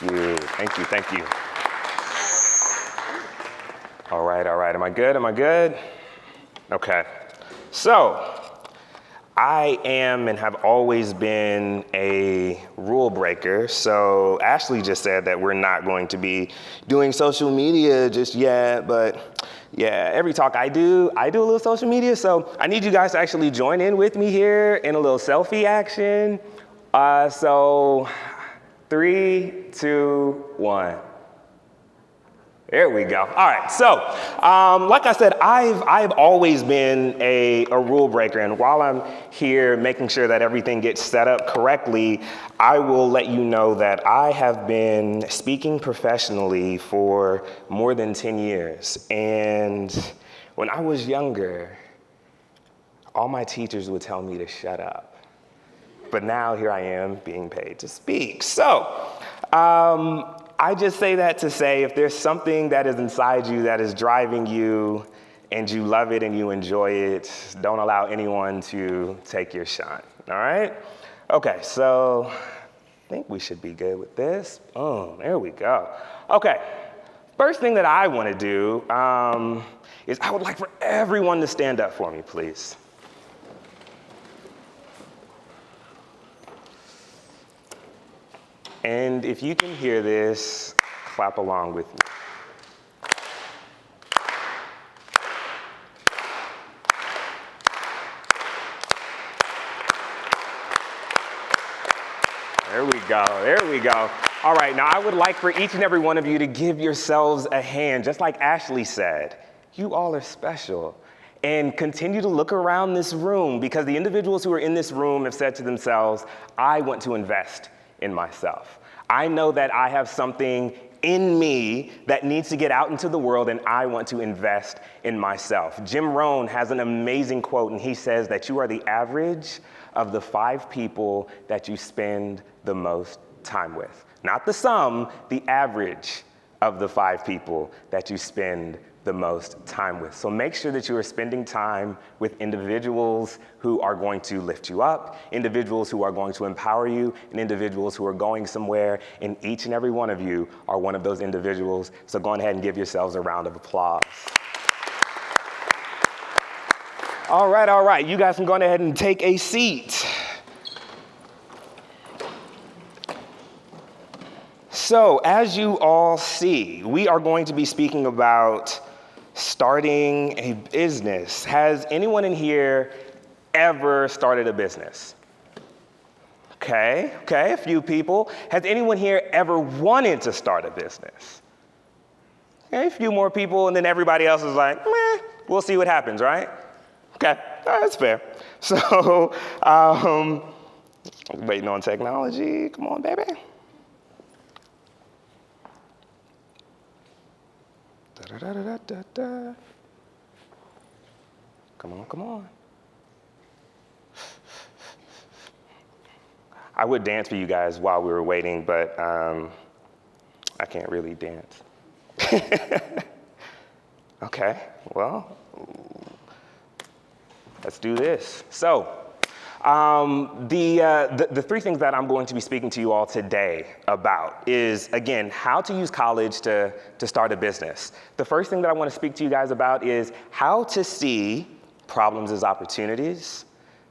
Thank you. All right. Am I good? Okay. So, I am and have always been a rule breaker. So Ashley just said that we're not going to be doing social media just yet, but yeah, every talk I do a little social media. So I need you guys to actually join in with me here in a little selfie action. So 3, 2, 1. There we go. All right. So, like I said, I've always been a rule breaker, and while I'm here making sure that everything gets set up correctly, I will let you know that I have been speaking professionally for more than 10 years. And when I was younger, all my teachers would tell me to shut up. But now here I am being paid to speak. So, I just say that to say if there's something that is inside you that is driving you and you love it and you enjoy it, don't allow anyone to take your shine, all right? Okay, so I think we should be good with this. Oh, there we go. Okay, first thing that I want to do is I would like for everyone to stand up for me, please. And if you can hear this, clap along with me. There we go. All right, now I would like for each and every one of you to give yourselves a hand, just like Ashley said. You all are special. And continue to look around this room because the individuals who are in this room have said to themselves, I want to invest in myself. I know that I have something in me that needs to get out into the world, and I want to invest in myself. Jim Rohn has an amazing quote, and he says that you are the average of the 5 people that you spend the most time with. Not the sum, the average of the 5 people that you spend the most time with. So make sure that you are spending time with individuals who are going to lift you up, individuals who are going to empower you, and individuals who are going somewhere, and each and every one of you are one of those individuals. So go ahead and give yourselves a round of applause. All right. You guys can go ahead and take a seat. So as you all see, we are going to be speaking about starting a business. Has anyone in here ever started a business? Okay, a few people. Has anyone here ever wanted to start a business? Okay, a few more people, and then everybody else is like, meh, we'll see what happens, right? Okay, that's fair. So, waiting on technology. Come on, baby. Da-da-da-da-da-da. Come on. I would dance for you guys while we were waiting, but I can't really dance. Okay, well, let's do this. So, the 3 things that I'm going to be speaking to you all today about is, again, how to use college to start a business. The first thing that I want to speak to you guys about is how to see problems as opportunities.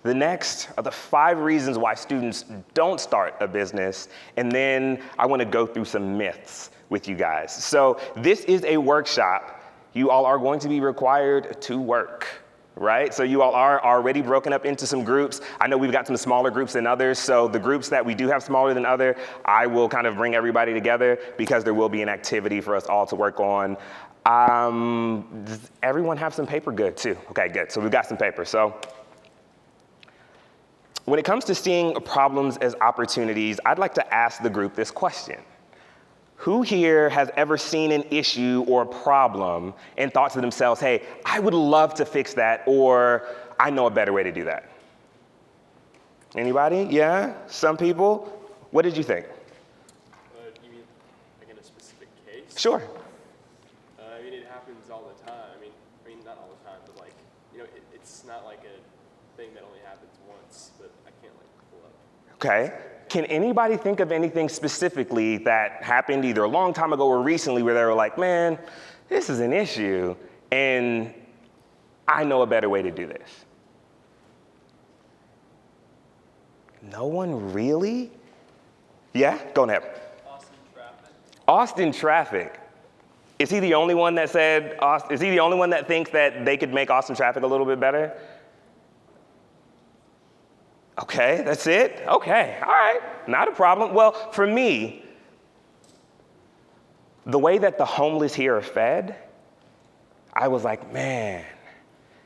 The next are the 5 reasons why students don't start a business. And then I want to go through some myths with you guys. So this is a workshop. You all are going to be required to work. Right? So you all are already broken up into some groups. I know we've got some smaller groups than others. So the groups that we do have smaller than other, I will kind of bring everybody together because there will be an activity for us all to work on. Does everyone have some paper good too? Okay, good. So we've got some paper. So when it comes to seeing problems as opportunities, I'd like to ask the group this question. Who here has ever seen an issue or a problem and thought to themselves, hey, I would love to fix that, or I know a better way to do that? Anybody? Yeah? Some people? What did you think? You mean like in a specific case? Sure. I mean, it happens all the time. I mean, not all the time, but like, it's not like a thing that only happens once, but I can't like pull up Okay. Can anybody think of anything specifically that happened either a long time ago or recently where they were like, man, this is an issue and I know a better way to do this? No one really? Yeah, go ahead. Austin traffic. Is he the only one that said, is he the only one that thinks that they could make Austin traffic a little bit better? Okay, that's it? Okay, all right, not a problem. Well, for me, the way that the homeless here are fed, I was like, man,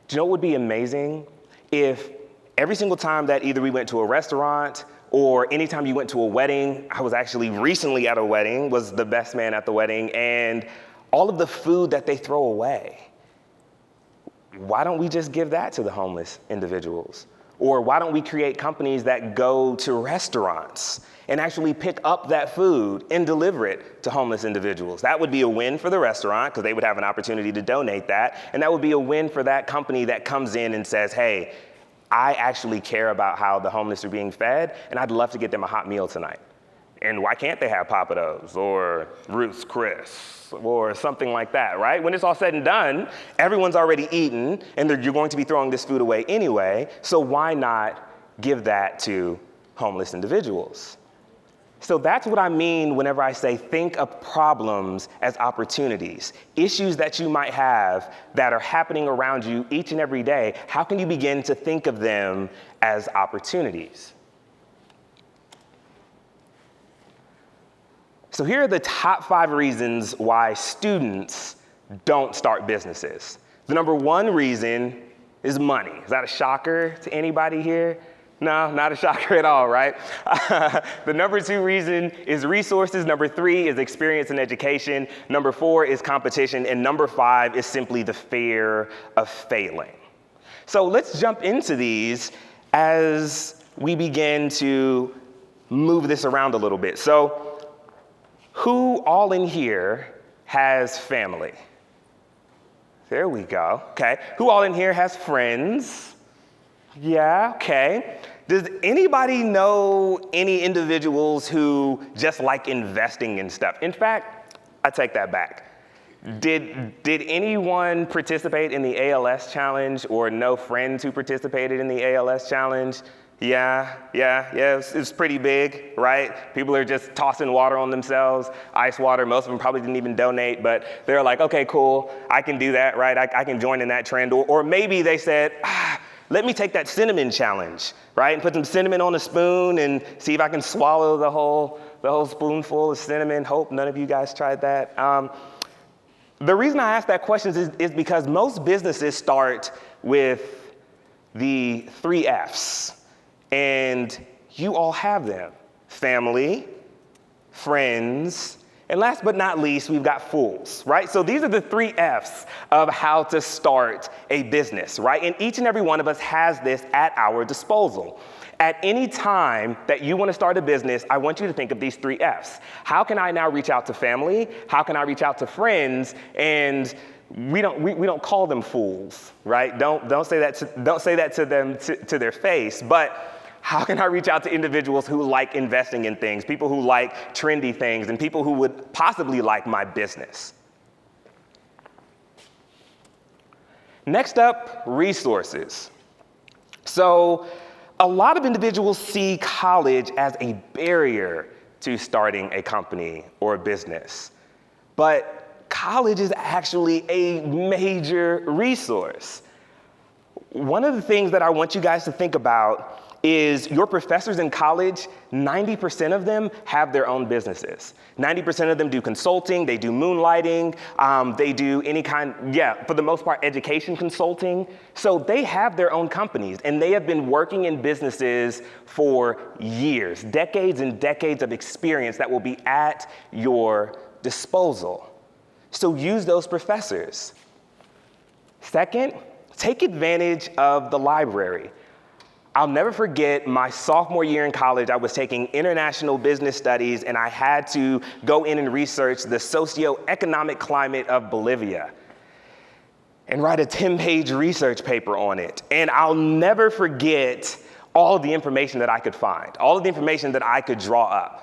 do you know what would be amazing? If every single time that either we went to a restaurant or anytime you went to a wedding, I was actually recently at a wedding, was the best man at the wedding, and all of the food that they throw away, why don't we just give that to the homeless individuals? Or why don't we create companies that go to restaurants and actually pick up that food and deliver it to homeless individuals? That would be a win for the restaurant because they would have an opportunity to donate that. And that would be a win for that company that comes in and says, hey, I actually care about how the homeless are being fed, and I'd love to get them a hot meal tonight. And why can't they have Papados or Ruth's Chris or something like that, right? When it's all said and done, everyone's already eaten and you're going to be throwing this food away anyway, so why not give that to homeless individuals? So that's what I mean whenever I say think of problems as opportunities. Issues that you might have that are happening around you each and every day, how can you begin to think of them as opportunities? So here are the top 5 reasons why students don't start businesses. The number 1 reason is money. Is that a shocker to anybody here? No, not a shocker at all, right? The number 2 reason is resources. Number 3 is experience and education. Number 4 is competition. And number 5 is simply the fear of failing. So let's jump into these as we begin to move this around a little bit. So who all in here has family? There we go, okay. Who all in here has friends? Yeah, okay. Does anybody know any individuals who just like investing in stuff? In fact, I take that back. Did anyone participate in the ALS challenge or know friends who participated in the ALS challenge? Yeah, it's pretty big, right? People are just tossing water on themselves, ice water. Most of them probably didn't even donate, but they're like, okay, cool, I can do that, right? I can join in that trend. Or maybe they said, let me take that cinnamon challenge, right? And put some cinnamon on a spoon and see if I can swallow the whole spoonful of cinnamon. Hope none of you guys tried that. The reason I ask that question is because most businesses start with the 3 F's. And you all have them: family, friends, and last but not least, we've got fools, right? So these are the 3 F's of how to start a business, right? And each and every one of us has this at our disposal. At any time that you want to start a business, I want you to think of these 3 F's. How can I now reach out to family? How can I reach out to friends? And we don't call them fools, right? Don't say that to them to their face. But how can I reach out to individuals who like investing in things, people who like trendy things, and people who would possibly like my business? Next up, resources. So a lot of individuals see college as a barrier to starting a company or a business. But college is actually a major resource. One of the things that I want you guys to think about is your professors in college, 90% of them have their own businesses. 90% of them do consulting, they do moonlighting, they do any kind, for the most part, education consulting. So they have their own companies and they have been working in businesses for years, decades and decades of experience that will be at your disposal. So use those professors. Second, take advantage of the library. I'll never forget my sophomore year in college. I was taking international business studies and I had to go in and research the socioeconomic climate of Bolivia and write a 10-page research paper on it. And I'll never forget all of the information that I could find, all of the information that I could draw up.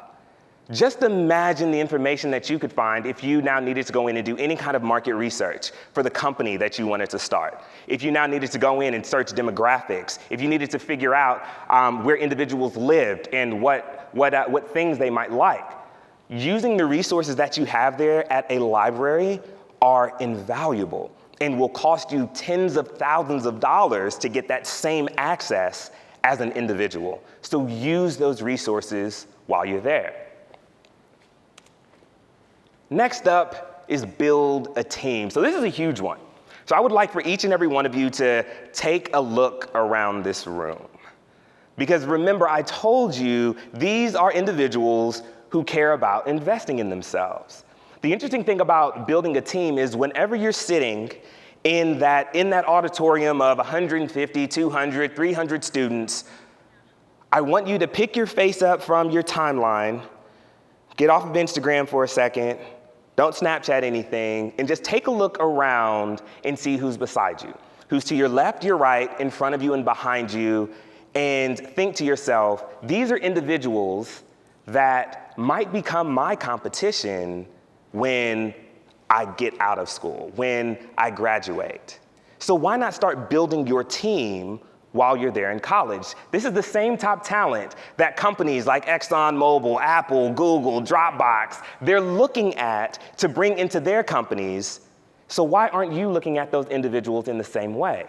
Just imagine the information that you could find if you now needed to go in and do any kind of market research for the company that you wanted to start. If you now needed to go in and search demographics, if you needed to figure out where individuals lived and what things they might like. Using the resources that you have there at a library are invaluable and will cost you tens of thousands of dollars to get that same access as an individual. So use those resources while you're there. Next up is build a team. So this is a huge one. So I would like for each and every one of you to take a look around this room. Because remember, I told you these are individuals who care about investing in themselves. The interesting thing about building a team is whenever you're sitting in that auditorium of 150, 200, 300 students, I want you to pick your face up from your timeline, get off of Instagram for a second, don't Snapchat anything, and just take a look around and see who's beside you, who's to your left, your right, in front of you, and behind you, and think to yourself, these are individuals that might become my competition when I get out of school, when I graduate. So why not start building your team while you're there in college? This is the same top talent that companies like ExxonMobil, Apple, Google, Dropbox, they're looking at to bring into their companies. So why aren't you looking at those individuals in the same way?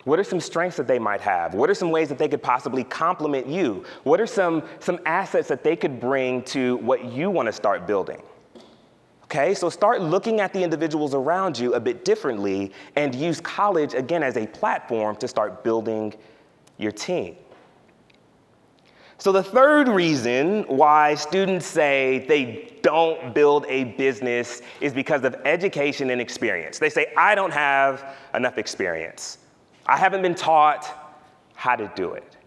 What are some strengths that they might have? What are some ways that they could possibly complement you? What are some assets that they could bring to what you want to start building? Okay, so start looking at the individuals around you a bit differently and use college, again, as a platform to start building your team. So the third reason why students say they don't build a business is because of education and experience. They say, I don't have enough experience. I haven't been taught how to do it.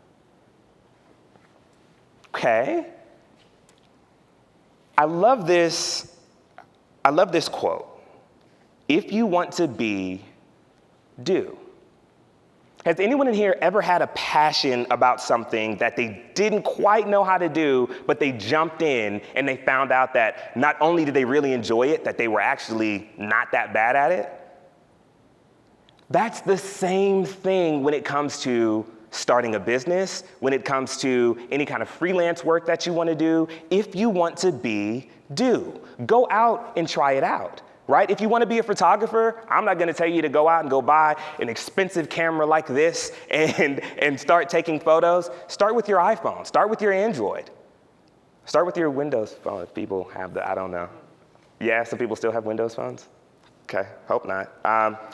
Okay. I love this quote. If you want to be, do. Has anyone in here ever had a passion about something that they didn't quite know how to do, but they jumped in and they found out that not only did they really enjoy it, that they were actually not that bad at it? That's the same thing when it comes to starting a business, when it comes to any kind of freelance work that you want to do. If you want to be, do. Go out and try it out, right? If you want to be a photographer, I'm not going to tell you to go out and go buy an expensive camera like this and start taking photos. Start with your iPhone. Start with your Android. Start with your Windows phone if people have I don't know. Yeah, some people still have Windows phones? Okay, hope not.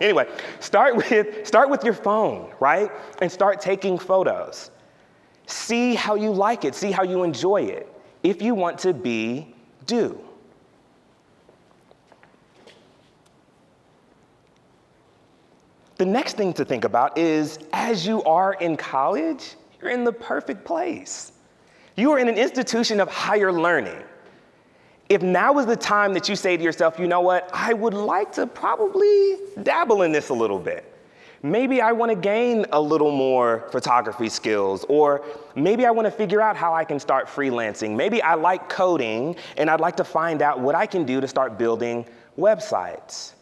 Anyway, start with your phone, right? And start taking photos. See how you like it. See how you enjoy it. If you want to be, do. The next thing to think about is, as you are in college, you're in the perfect place. You are in an institution of higher learning. If now is the time that you say to yourself, you know what, I would like to probably dabble in this a little bit. Maybe I want to gain a little more photography skills, or maybe I want to figure out how I can start freelancing. Maybe I like coding and I'd like to find out what I can do to start building websites.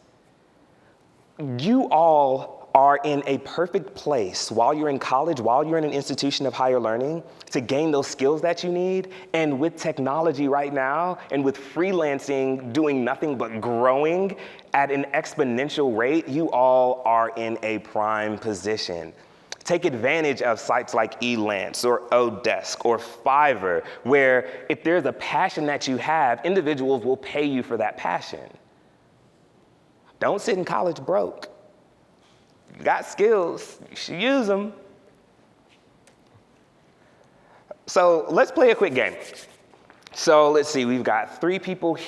You all are in a perfect place while you're in college, while you're in an institution of higher learning, to gain those skills that you need. And with technology right now, and with freelancing doing nothing but growing at an exponential rate, you all are in a prime position. Take advantage of sites like Elance or Odesk or Fiverr, where if there's a passion that you have, individuals will pay you for that passion. Don't sit in college broke. You got skills, you should use them. So let's play a quick game. So let's see, we've got 3 people here.